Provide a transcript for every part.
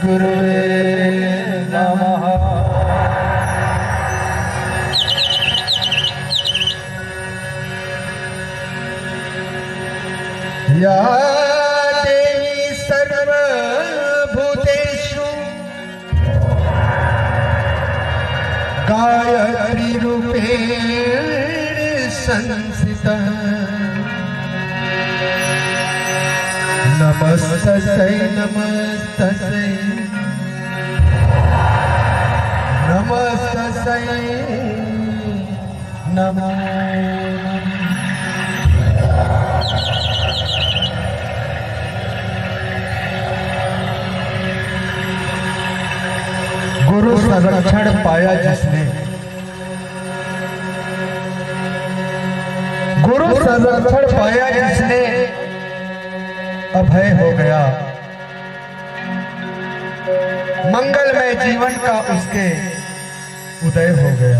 गुरुवे नमः। या देवी सर्वभूतेषु गायत्री रूपेण संस्थिता। नमस्तस्यै नमस्तस्यै नमस्तस्यै नमो गुरु संरक्षण पाया जिसने, गुरु संरक्षण पाया जिसने अभय हो गया। मंगलमय जीवन का उसके उदय हो गया।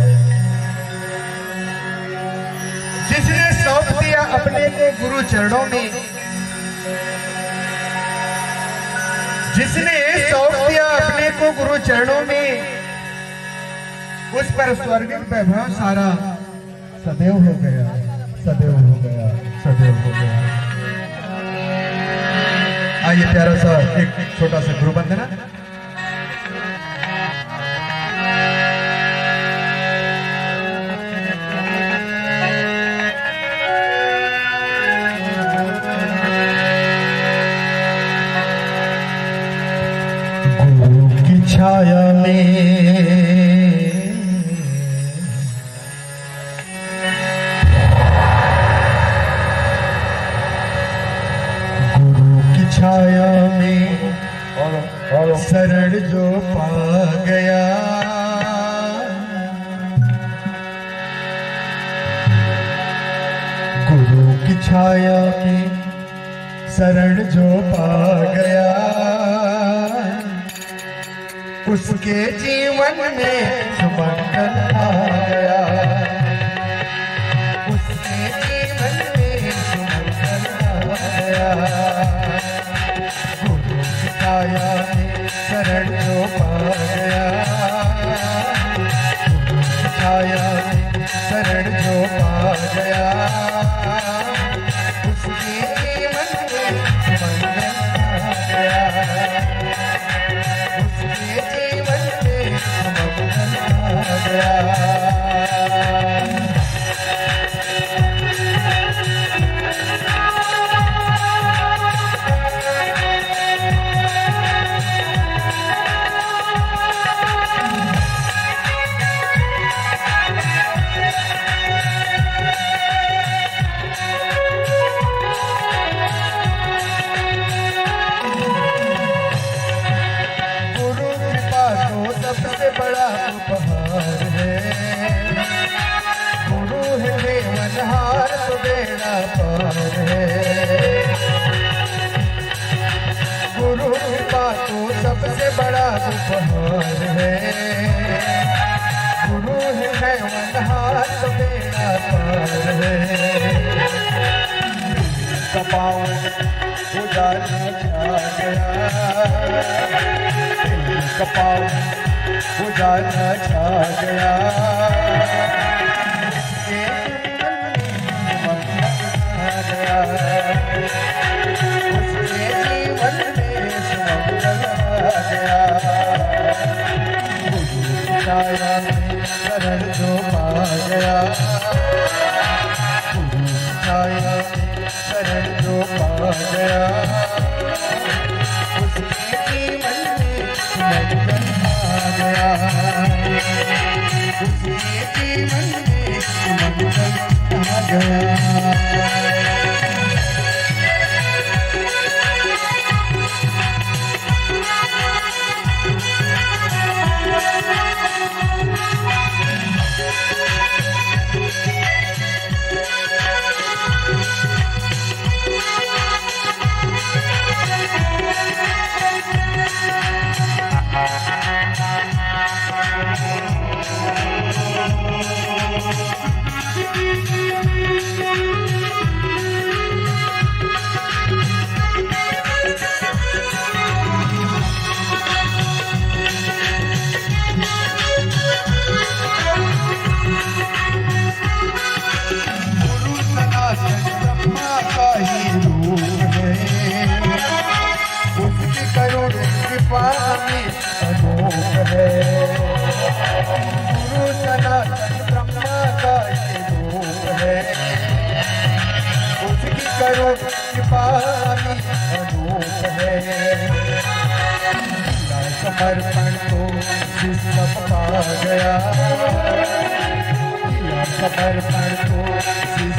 जिसने सौंप दिया अपने को गुरु चरणों में, जिसने सौंप दिया अपने को गुरु चरणों में, उस पर स्वर्गिक वैभव सारा सदैव हो गया, सदैव हो गया, सदैव हो गया। आइए प्यारा सा एक छोटा सा गुरु वंदना। गुरु की छाया में छाया में शरण जो पा गया, गुरु की छाया में शरण जो पा गया, उसके जीवन में सुमंगल आ गया, उसके जीवन में सुमंगल आ गया। छाया में शरण जो पा गया, छाया में शरण जो पा गया, उसके जीवन में सुमंगल आ गया, उसके जीवन में सुमंगल आ गया। सबसे बड़ा उपहार है, गुरु है देवनहार तो बेड़ा पार है। गुरु कृपा तो सबसे बड़ा उपहार है, गुरु है देवनहार तो बेड़ा पार है। कपाल उजाला छा गया, कपाल उजाला छा गया, उसके जीवन में सुमंगल आ गया। गुरु छाया में शरण जो पा गया, गुरु छाया में शरण जो पा गया, उसके जीवन में सुमंगल आ गया, उसके जीवन समर्पण तो सब पा गया, समर्पण तो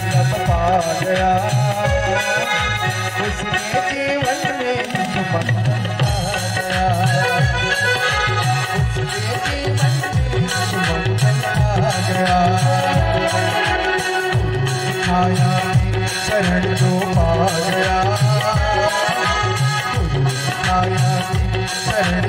सब पा गया, उसके जीवन में सुमंगल आ गया, उसके जीवन में सुमंगल आ गया। आया शरण जो पा गया, आया शरण